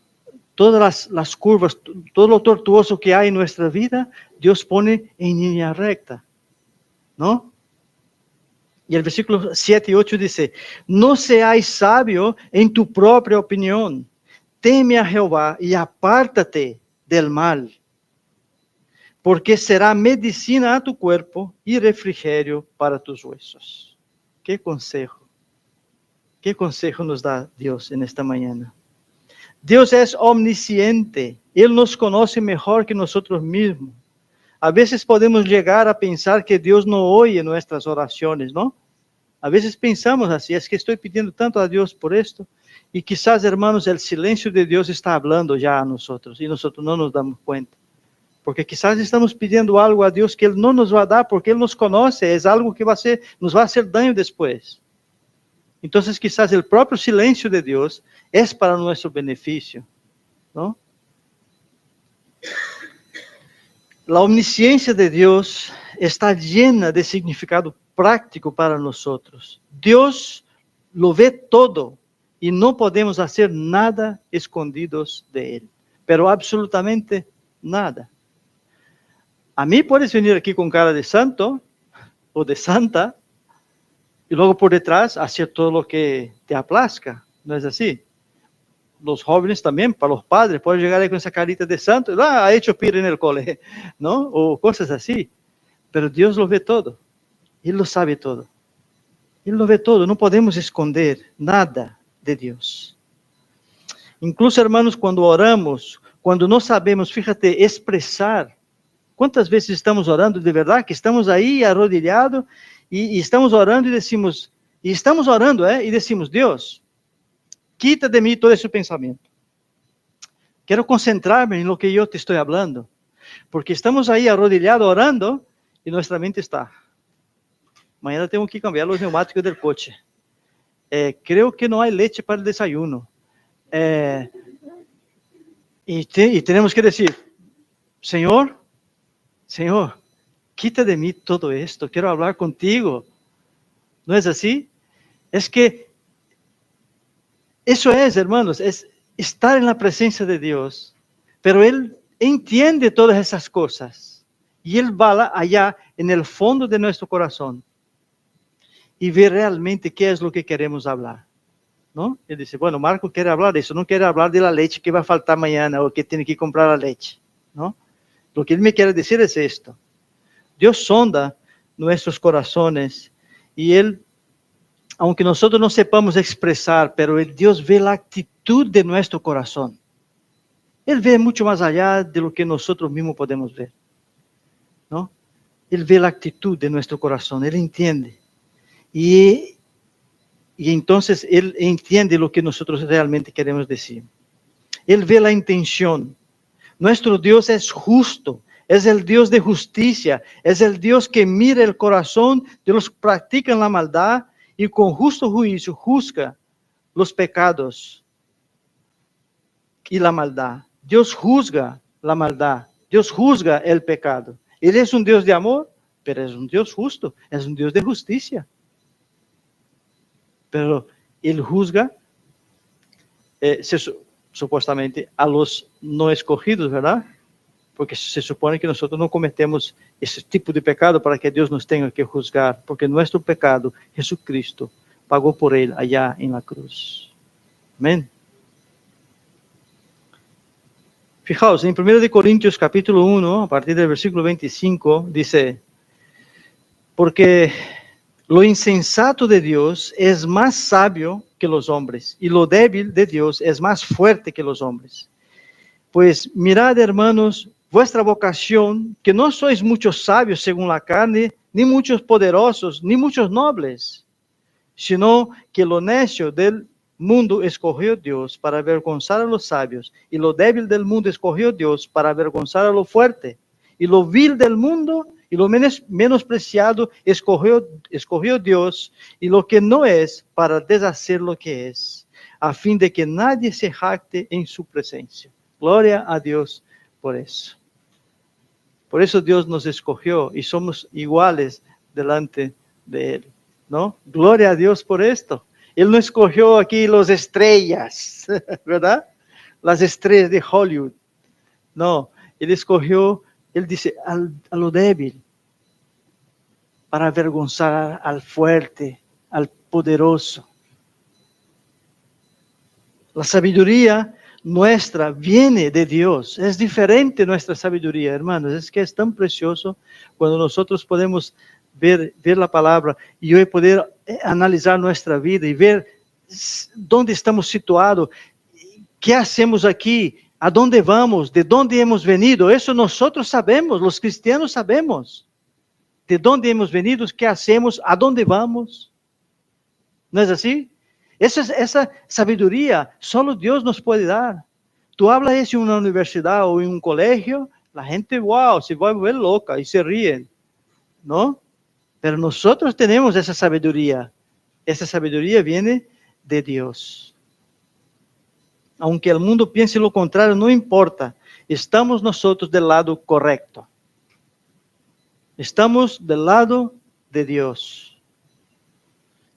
Todas las curvas, todo lo tortuoso que hay en nuestra vida, Dios pone en línea recta, ¿no? Y el versículo 7 y 8 dice, no seáis sabio en tu propia opinión, teme a Jehová y apártate del mal, porque será medicina a tu cuerpo y refrigerio para tus huesos. ¿Qué consejo nos da Dios en esta mañana? Dios es omnisciente, Él nos conoce mejor que nosotros mismos. A veces podemos llegar a pensar que Dios no oye nuestras oraciones, ¿no? A veces pensamos así, es que estoy pidiendo tanto a Dios por esto, y quizás, hermanos, el silencio de Dios está hablando ya a nosotros, y nosotros no nos damos cuenta. Porque quizás estamos pidiendo algo a Dios que Él no nos va a dar, porque Él nos conoce, es algo que nos va a hacer daño después. Entonces quizás el propio silencio de Dios es para nuestro beneficio, ¿no? La omnisciencia de Dios está llena de significado práctico para nosotros. Dios lo ve todo y no podemos hacer nada escondidos de Él, pero absolutamente nada. A mí puedes venir aquí con cara de santo o de santa y luego por detrás hacer todo lo que te aplazca, ¿no es así? Los jóvenes también, para los padres, pueden llegar ahí con esa carita de santo, ha hecho pira en el cole, ¿no? O cosas así. Pero Dios lo ve todo, Él lo sabe todo. Él lo ve todo, no podemos esconder nada de Dios. Incluso, hermanos, cuando oramos, cuando no sabemos, fíjate, expresar. ¿Cuántas veces estamos orando de verdad? Que estamos ahí arrodillados y estamos orando y decimos, y decimos, Dios, quita de mí todo ese pensamiento. Quiero concentrarme en lo que yo te estoy hablando. Porque estamos ahí arrodillados orando y nuestra mente está. Mañana tengo que cambiar los neumáticos del coche. Creo que no hay leche para el desayuno. Y tenemos que decir, Señor, quita de mí todo esto, quiero hablar contigo. ¿No es así? Es que eso es, hermanos, es estar en la presencia de Dios, pero Él entiende todas esas cosas y Él va allá en el fondo de nuestro corazón y ve realmente qué es lo que queremos hablar, ¿no? Él dice, bueno, Marco quiere hablar de eso, no quiere hablar de la leche que va a faltar mañana o que tiene que comprar la leche, ¿no? Lo que Él me quiere decir es esto. Dios sonda nuestros corazones y Él, aunque nosotros no sepamos expresar, pero Dios ve la actitud de nuestro corazón. Él ve mucho más allá de lo que nosotros mismos podemos ver, ¿no? Él ve la actitud de nuestro corazón, Él entiende. Y entonces Él entiende lo que nosotros realmente queremos decir. Él ve la intención. Nuestro Dios es justo, es el Dios de justicia, es el Dios que mira el corazón de los que practican la maldad y con justo juicio juzga los pecados y la maldad. Dios juzga la maldad, Dios juzga el pecado. Él es un Dios de amor, pero es un Dios justo, es un Dios de justicia. Pero Él juzga, supuestamente, a los no escogidos, ¿verdad? Porque se supone que nosotros no cometemos ese tipo de pecado para que Dios nos tenga que juzgar, porque nuestro pecado, Jesucristo pagó por él allá en la cruz. Amén. Fijaos, en 1 Corintios capítulo 1, a partir del versículo 25, dice, porque Lo insensato de Dios es más sabio que los hombres, y lo débil de Dios es más fuerte que los hombres. Pues mirad, hermanos, vuestra vocación, que no sois muchos sabios según la carne, ni muchos poderosos, ni muchos nobles, sino que lo necio del mundo escogió Dios para avergonzar a los sabios, y lo débil del mundo escogió Dios para avergonzar a lo fuerte, y lo vil del mundo y lo menospreciado escogió Dios, y lo que no es para deshacer lo que es, a fin de que nadie se jacte en su presencia. Gloria a Dios por eso. Por eso Dios nos escogió y somos iguales delante de Él, ¿no? Gloria a Dios por esto. Él no escogió aquí las estrellas, ¿verdad? Las estrellas de Hollywood. No, Él escogió, Él dice, a lo débil, para avergonzar al fuerte, al poderoso. La sabiduría nuestra viene de Dios. Es diferente nuestra sabiduría, hermanos. Es que es tan precioso cuando nosotros podemos ver la palabra y hoy poder analizar nuestra vida y ver dónde estamos situados, qué hacemos aquí, a dónde vamos, de dónde hemos venido. Eso nosotros sabemos, los cristianos sabemos. De dónde hemos venido, qué hacemos, a dónde vamos. ¿No es así? Esa sabiduría solo Dios nos puede dar. Tú hablas eso en una universidad o en un colegio, la gente, wow, se va a volver loca y se ríen, ¿no? Pero nosotros tenemos esa sabiduría. Esa sabiduría viene de Dios. Aunque el mundo piense lo contrario, no importa. Estamos nosotros del lado correcto. Estamos del lado de Dios.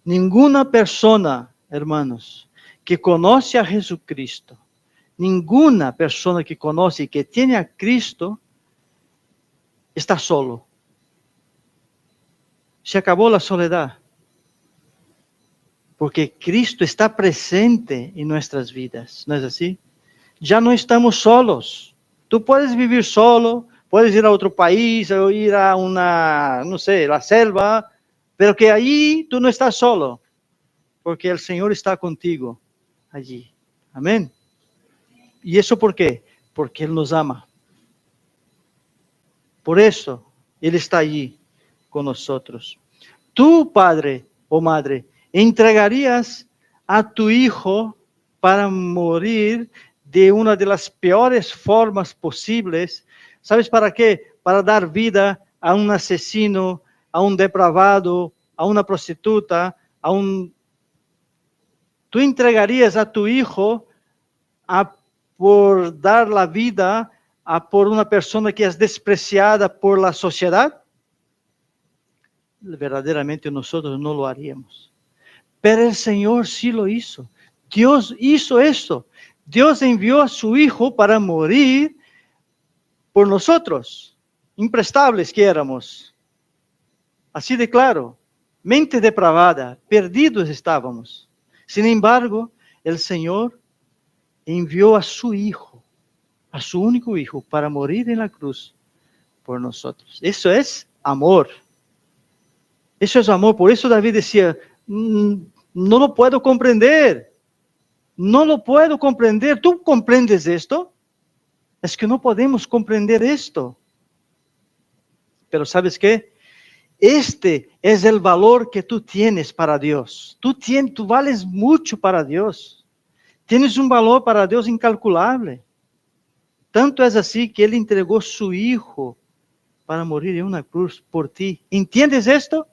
Ninguna persona, hermanos, que conoce a Jesucristo, ninguna persona que conoce y que tiene a Cristo, está solo. Se acabó la soledad. Porque Cristo está presente en nuestras vidas, ¿no es así? Ya no estamos solos. Tú puedes vivir solo, puedes ir a otro país, o ir a una, no sé, la selva, pero que allí tú no estás solo, porque el Señor está contigo allí. Amén. ¿Y eso por qué? Porque Él nos ama. Por eso Él está allí con nosotros. Tú, padre o madre, ¿entregarías a tu hijo para morir de una de las peores formas posibles? ¿Sabes para qué? Para dar vida a un asesino, a un depravado, a una prostituta, a un... ¿Tú entregarías a tu hijo por dar la vida por una persona que es despreciada por la sociedad? Verdaderamente nosotros no lo haríamos. Pero el Señor sí lo hizo. Dios hizo esto. Dios envió a su Hijo para morir por nosotros, imprestables que éramos. Así de claro, mente depravada, perdidos estábamos. Sin embargo, el Señor envió a su Hijo, a su único Hijo, para morir en la cruz por nosotros. Eso es amor. Eso es amor. Por eso David decía, no lo puedo comprender. No lo puedo comprender. ¿Tú comprendes esto? Es que no podemos comprender esto. Pero ¿sabes qué? Este es el valor que tú tienes para Dios. Tú vales mucho para Dios. Tienes un valor para Dios incalculable. Tanto es así que Él entregó su Hijo para morir en una cruz por ti. ¿Entiendes esto?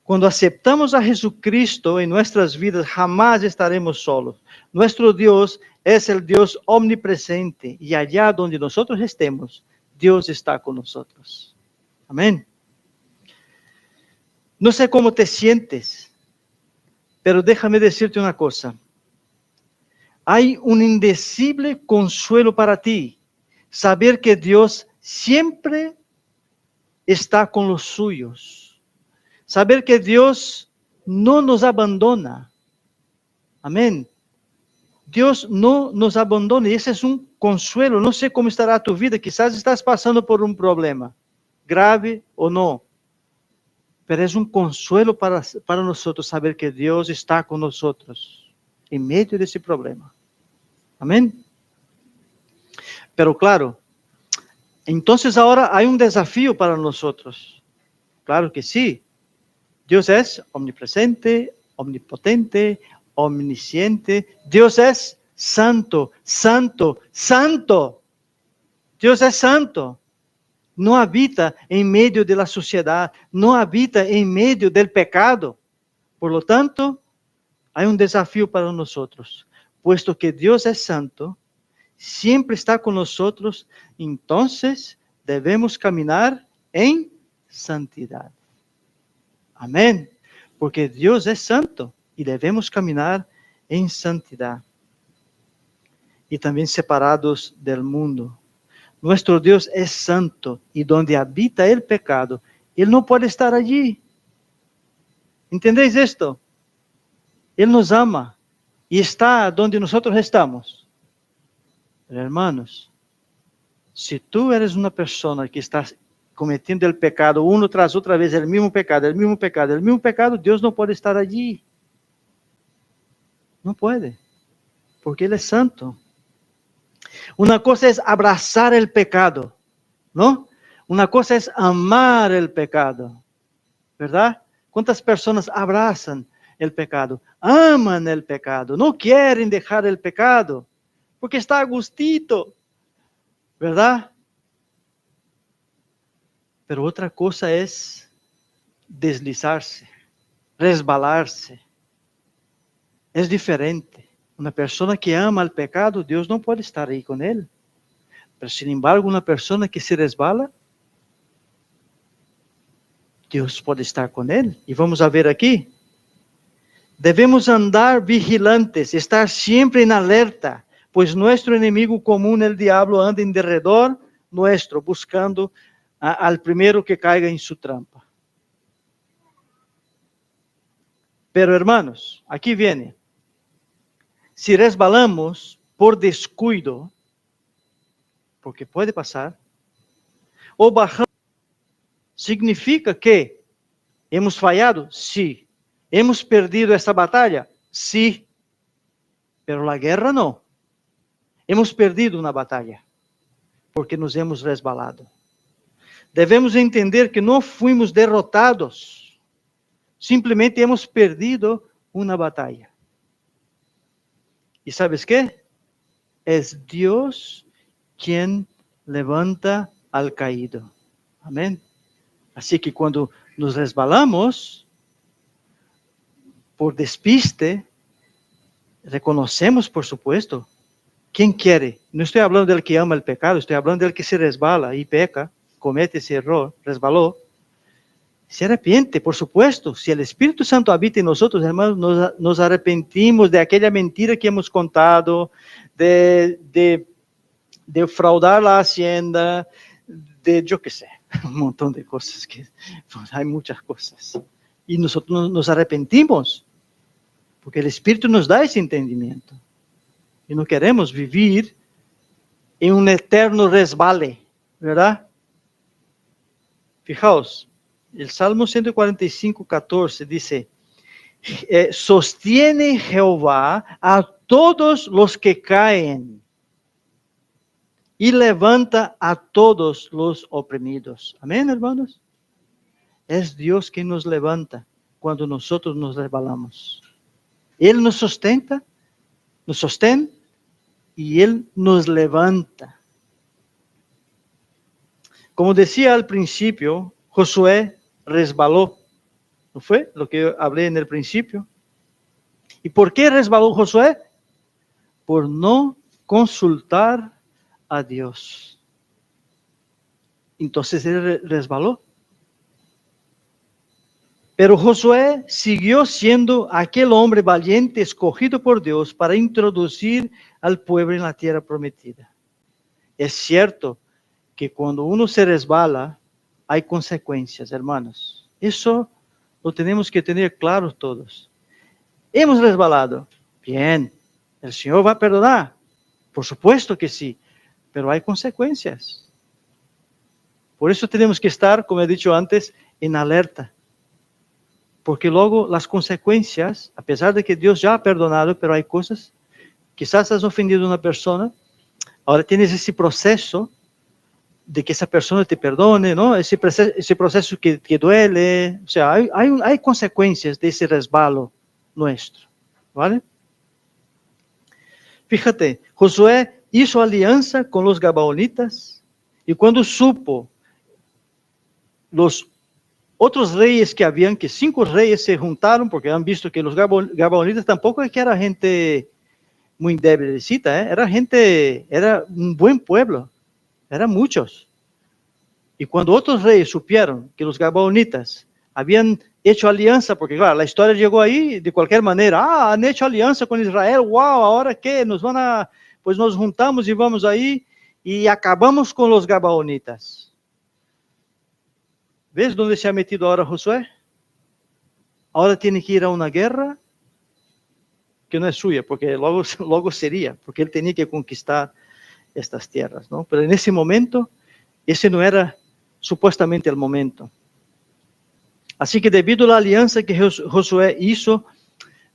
Cuando aceptamos a Jesucristo en nuestras vidas, jamás estaremos solos. Nuestro Dios es el Dios omnipresente y allá donde nosotros estemos, Dios está con nosotros. Amén. No sé cómo te sientes, pero déjame decirte una cosa. Hay un indecible consuelo para ti, saber que Dios siempre está con los suyos. Saber que Dios no nos abandona. Amén. Dios no nos abandona y ese es un consuelo. No sé cómo estará tu vida. Quizás estás pasando por un problema, grave o no. pero es un consuelo para nosotros saber que Dios está con nosotros en medio de ese problema. Amén. Pero claro, entonces ahora hay un desafío para nosotros. Claro que sí. Dios es omnipresente, omnipotente, omnisciente. Dios es santo, santo, santo. Dios es santo. No habita en medio de la sociedad, no habita en medio del pecado. Por lo tanto, hay un desafío para nosotros. Puesto que Dios es santo, siempre está con nosotros, entonces debemos caminar en santidad. Amén. Porque Dios es santo y debemos caminar en santidad. Y también separados del mundo. Nuestro Dios es santo y donde habita el pecado, Él no puede estar allí. ¿Entendéis esto? Él nos ama y está donde nosotros estamos. Pero hermanos, si tú eres una persona que está cometiendo el pecado uno tras otra vez, el mismo pecado, el mismo pecado, el mismo pecado, Dios no puede estar allí. No puede, porque Él es santo. Una cosa es abrazar el pecado, ¿no? Una cosa es amar el pecado, ¿verdad? ¿Cuántas personas abrazan el pecado? Aman el pecado, no quieren dejar el pecado, porque está a gustito, ¿verdad? Pero otra cosa es deslizarse, resbalarse. Es diferente. Una persona que ama el pecado, Dios no puede estar ahí con él. Pero sin embargo, una persona que se resbala, Dios puede estar con él. Y vamos a ver aquí. Debemos andar vigilantes, estar siempre en alerta, pues nuestro enemigo común, el diablo, anda en derredor nuestro, buscando al primero que caiga en su trampa. Pero hermanos, aquí viene. Si resbalamos por descuido, porque puede pasar, o bajamos, significa que hemos fallado? Sí. ¿Hemos perdido esta batalla? Sí. Pero la guerra no. Hemos perdido una batalla, porque nos hemos resbalado. Debemos entender que no fuimos derrotados, simplesmente hemos perdido una batalla. ¿Y sabes qué? Es Dios quien levanta al caído. Amén. Así que cuando nos resbalamos por despiste, reconocemos, por supuesto, ¿quién quiere? No estoy hablando del que ama el pecado, estoy hablando del que se resbala y peca, comete ese error, resbaló. Se arrepiente, por supuesto. Si el Espíritu Santo habita en nosotros, hermanos, nos arrepentimos de aquella mentira que hemos contado, de fraudar la hacienda, yo qué sé, un montón de cosas, hay muchas cosas. Y nosotros nos arrepentimos, porque el Espíritu nos da ese entendimiento. Y no queremos vivir en un eterno resbale, ¿verdad? Fijaos, el Salmo 145, 14 dice, sostiene Jehová a todos los que caen y levanta a todos los oprimidos. Amén, hermanos. Es Dios quien nos levanta cuando nosotros nos resbalamos. Él nos sustenta, nos sostiene y Él nos levanta. Como decía al principio, Josué resbaló. ¿No fue lo que yo hablé en el principio? ¿Y por qué resbaló Josué? Por no consultar a Dios. Entonces él resbaló. Pero Josué siguió siendo aquel hombre valiente escogido por Dios para introducir al pueblo en la tierra prometida. Es cierto que cuando uno se resbala, hay consecuencias, hermanos. Eso lo tenemos que tener claro todos. Hemos resbalado. Bien, el Señor va a perdonar. Por supuesto que sí, pero hay consecuencias. Por eso tenemos que estar, como he dicho antes, en alerta. porque luego las consecuencias, a pesar de que Dios ya ha perdonado, pero hay cosas, quizás has ofendido a una persona, ahora tienes ese proceso de que esa persona te perdone, ¿no? Ese proceso que duele, o sea, hay consecuencias de ese resbalo nuestro, ¿vale? Fíjate, Josué hizo alianza con los gabaonitas y cuando supo los otros reyes que habían, que 5 reyes se juntaron, porque han visto que los gabaonitas tampoco es que era gente muy débilcita, era gente, era un buen pueblo, eran muchos. Y cuando otros reyes supieron que los gabaonitas habían hecho alianza, porque claro, la historia llegó ahí de cualquier manera, han hecho alianza con Israel, wow, ahora qué, pues nos juntamos y vamos ahí y acabamos con los gabaonitas. ¿Ves dónde se ha metido ahora Josué? Ahora tiene que ir a una guerra que no es suya, porque luego sería, porque él tenía que conquistar estas tierras, ¿no? Pero en ese momento, ese no era supuestamente el momento. Así que debido a la alianza que Josué hizo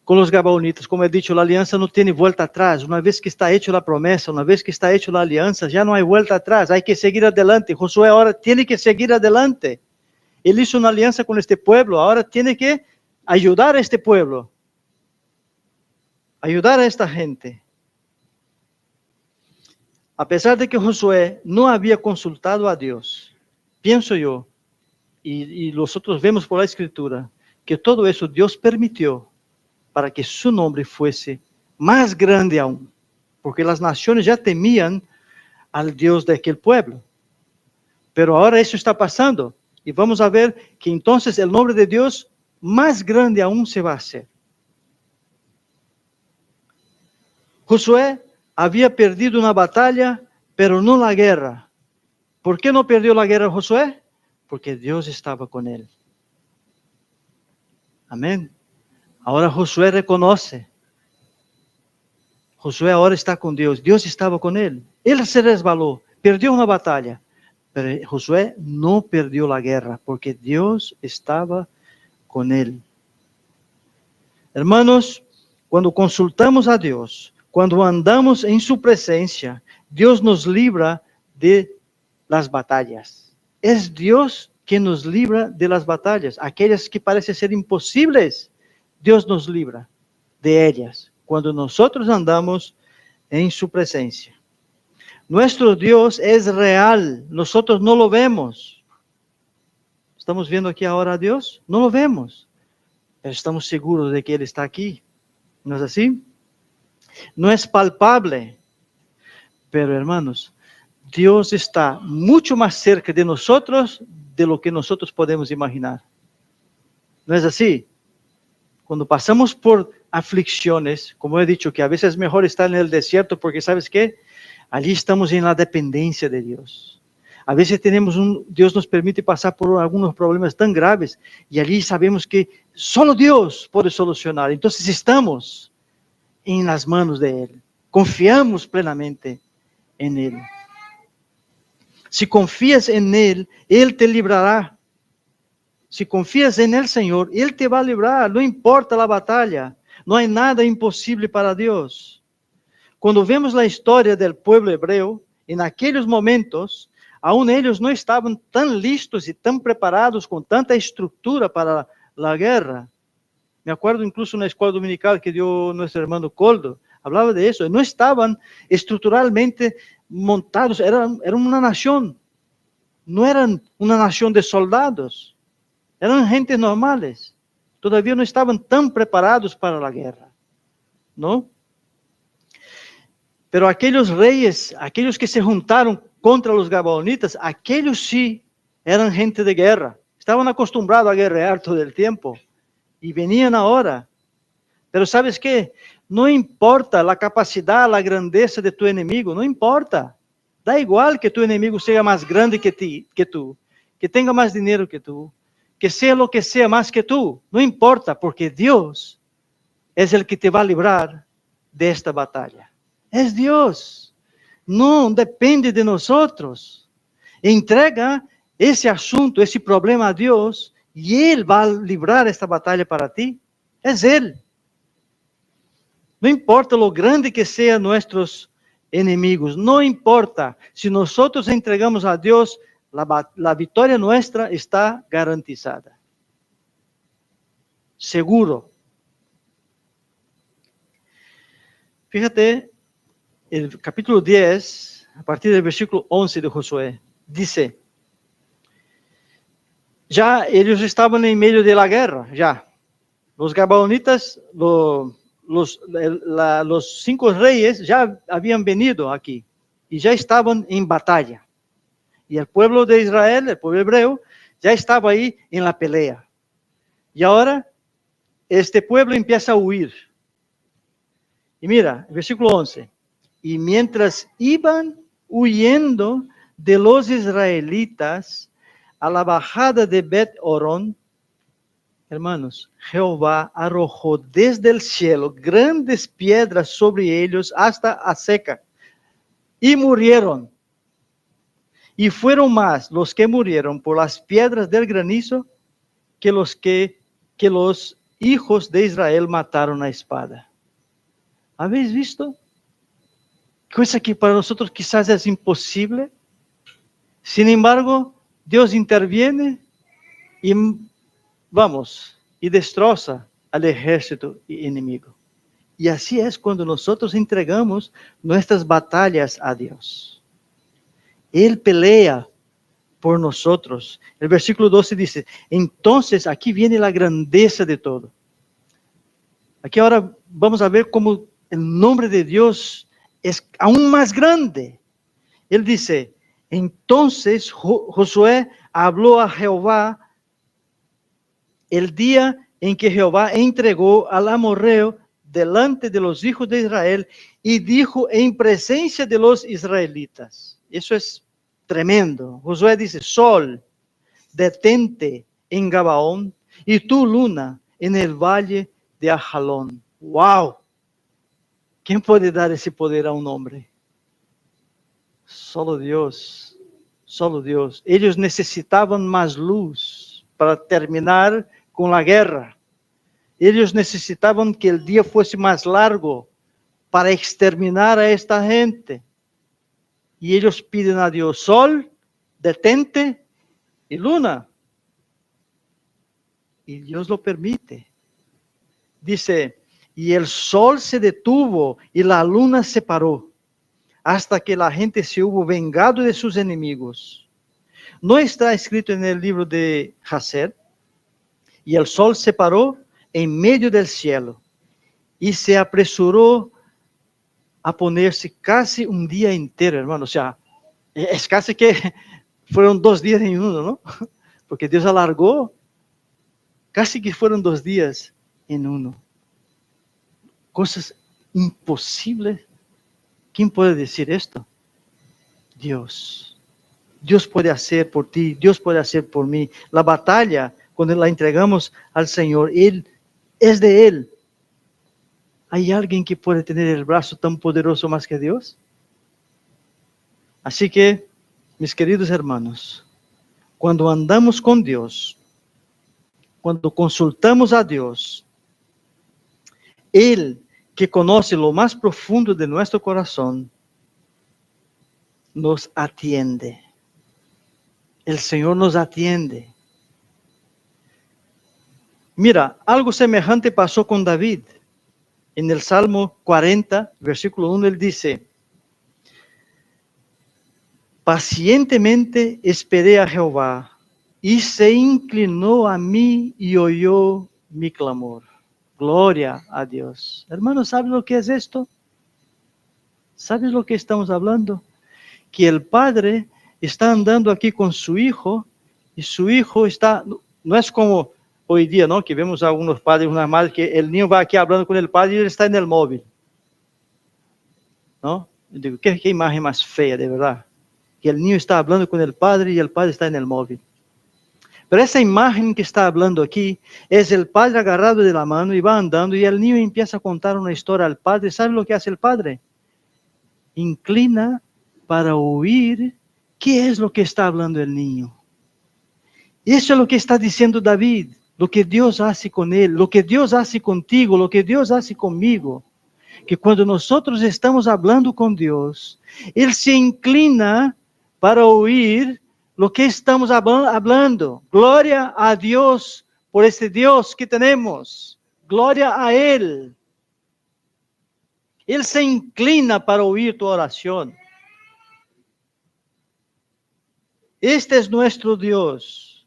con los gabaonitas, como he dicho, la alianza no tiene vuelta atrás. Una vez que está hecha la promesa, una vez que está hecha la alianza, ya no hay vuelta atrás, hay que seguir adelante. Josué ahora tiene que seguir adelante. Él hizo una alianza con este pueblo, ahora tiene que ayudar a este pueblo, ayudar a esta gente. A pesar de que Josué no había consultado a Dios, pienso yo, y nosotros vemos por la Escritura, que todo eso Dios permitió para que su nombre fuese más grande aún, porque las naciones ya temían al Dios de aquel pueblo. Pero ahora eso está pasando, y vamos a ver que entonces el nombre de Dios más grande aún se va a hacer. Josué había perdido una batalla, pero no la guerra. ¿Por qué no perdió la guerra Josué? Porque Dios estaba con él. Amén. Ahora Josué reconoce. Josué ahora está con Dios. Dios estaba con él. Él se resbaló, perdió una batalla. Pero Josué no perdió la guerra porque Dios estaba con él. Hermanos, cuando consultamos a Dios, cuando andamos en su presencia, Dios nos libra de las batallas. Es Dios quien nos libra de las batallas. Aquellas que parecen ser imposibles, Dios nos libra de ellas cuando nosotros andamos en su presencia. Nuestro Dios es real, nosotros no lo vemos. ¿Estamos viendo aquí ahora a Dios? No lo vemos, pero estamos seguros de que Él está aquí. ¿No es así? No es palpable, pero hermanos, Dios está mucho más cerca de nosotros de lo que nosotros podemos imaginar. ¿No es así? Cuando pasamos por aflicciones, como he dicho, que a veces es mejor estar en el desierto porque ¿sabes qué? Allí estamos en la dependencia de Dios. A veces Dios nos permite pasar por algunos problemas tan graves y allí sabemos que solo Dios puede solucionar. Entonces estamos en las manos de Él. Confiamos plenamente en Él. Si confías en Él, Él te librará. Si confías en el Señor, Él te va a librar. No importa la batalla. No hay nada imposible para Dios. Cuando vemos la historia del pueblo hebreo, en aquellos momentos, aún ellos no estaban tan listos y tan preparados con tanta estructura para la guerra. Me acuerdo incluso en la escuela dominical que dio nuestro hermano Coldo, hablaba de eso. No estaban estructuralmente montados, eran una nación. No eran una nación de soldados, eran gentes normales. Todavía no estaban tan preparados para la guerra, ¿no? Pero aquellos reyes, aquellos que se juntaron contra los gabaonitas, aquellos sí eran gente de guerra. Estaban acostumbrados a guerrear todo el tiempo y venían ahora. Pero ¿sabes qué? No importa la capacidad, la grandeza de tu enemigo, no importa. Da igual que tu enemigo sea más grande que tú, que tenga más dinero que tú, que sea lo que sea más que tú. No importa, porque Dios es el que te va a librar de esta batalla. Es Dios, no depende de nosotros. Entrega ese asunto, ese problema a Dios y Él va a librar esta batalla para ti. Es Él. No importa lo grande que sean nuestros enemigos, no importa. Si nosotros entregamos a Dios, la victoria nuestra está garantizada. Seguro. Fíjate, el capítulo 10, a partir del versículo 11 de Josué, dice, ya ellos estaban en medio de la guerra, ya. Los gabaonitas, los 5 reyes ya habían venido aquí y ya estaban en batalla. Y el pueblo de Israel, el pueblo hebreo, ya estaba ahí en la pelea. Y ahora este pueblo empieza a huir. Y mira, versículo 11. Y mientras iban huyendo de los israelitas a la bajada de Bet-Orón, hermanos, Jehová arrojó desde el cielo grandes piedras sobre ellos hasta a seca, y murieron. Y fueron más los que murieron por las piedras del granizo que los hijos de Israel mataron a espada. ¿Habéis visto? Cosa que para nosotros quizás es imposible. Sin embargo, Dios interviene y destroza al ejército enemigo. Y así es cuando nosotros entregamos nuestras batallas a Dios. Él pelea por nosotros. El versículo 12 dice, entonces aquí viene la grandeza de todo. Aquí ahora vamos a ver cómo el nombre de Dios es aún más grande. Él dice, entonces Josué habló a Jehová el día en que Jehová entregó al amorreo delante de los hijos de Israel y dijo en presencia de los israelitas. Eso es tremendo. Josué dice, sol, detente en Gabaón y tú, luna, en el valle de Ajalón. ¡Wow! ¿Quién puede dar ese poder a un hombre? Solo Dios, solo Dios. Ellos necesitaban más luz para terminar con la guerra. Ellos necesitaban que el día fuese más largo para exterminar a esta gente. Y ellos piden a Dios, sol, detente, y luna. Y Dios lo permite. Dice, y el sol se detuvo y la luna se paró, hasta que la gente se hubo vengado de sus enemigos. ¿No está escrito en el libro de Hazer? Y el sol se paró en medio del cielo y se apresuró a ponerse casi un día entero, hermano. O sea, es casi que fueron 2 días en uno, ¿no? Porque Dios alargó, casi que fueron 2 días en uno. Cosas imposibles. ¿Quién puede decir esto? Dios. Dios puede hacer por ti, Dios puede hacer por mí. La batalla, cuando la entregamos al Señor, Él es de Él. ¿Hay alguien que puede tener el brazo tan poderoso más que Dios? Así que, mis queridos hermanos, cuando andamos con Dios, cuando consultamos a Dios, Él, que conoce lo más profundo de nuestro corazón, nos atiende. El Señor nos atiende. Mira, algo semejante pasó con David. En el Salmo 40, versículo 1, él dice, pacientemente esperé a Jehová, y se inclinó a mí y oyó mi clamor. Gloria a Dios. Hermanos, ¿sabes lo que es esto? ¿Sabes lo que estamos hablando? Que el padre está andando aquí con su hijo, y su hijo está, no es como hoy día, ¿no? Que vemos a algunos padres, unas madres, que el niño va aquí hablando con el padre y él está en el móvil, ¿no? Yo digo, ¿qué imagen más fea, de verdad? Que el niño está hablando con el padre y el padre está en el móvil. Pero esa imagen que está hablando aquí es el padre agarrado de la mano y va andando y el niño empieza a contar una historia al padre. ¿Sabe lo que hace el padre? Inclina para oír qué es lo que está hablando el niño. Eso es lo que está diciendo David, lo que Dios hace con él, lo que Dios hace contigo, lo que Dios hace conmigo. Que cuando nosotros estamos hablando con Dios, Él se inclina para oír lo que estamos hablando. Gloria a Dios por ese Dios que tenemos. Gloria a Él. Él se inclina para oír tu oración. Este es nuestro Dios,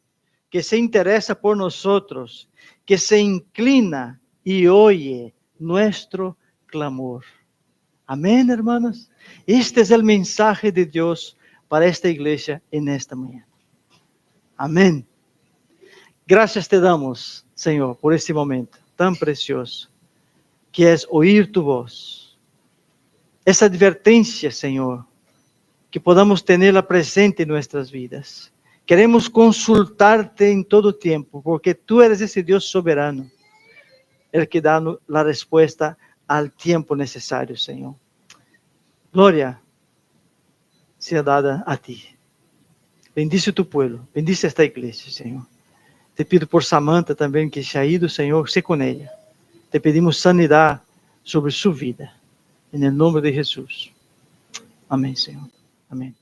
que se interesa por nosotros, que se inclina y oye nuestro clamor. Amén, hermanos. Este es el mensaje de Dios para esta iglesia en esta mañana. Amén. Gracias te damos, Señor, por este momento tan precioso, que es oír tu voz. Esa advertencia, Señor, que podamos tenerla presente en nuestras vidas. Queremos consultarte en todo tiempo, porque tú eres ese Dios soberano, el que da la respuesta al tiempo necesario, Señor. Gloria sea dada a ti. Bendice tu pueblo, bendice esta iglesia, Señor. Te pido por Samantha también, que se ha ido, Señor, sé con ella. Te pedimos sanidad sobre su vida, en el nombre de Jesús. Amén, Señor. Amén.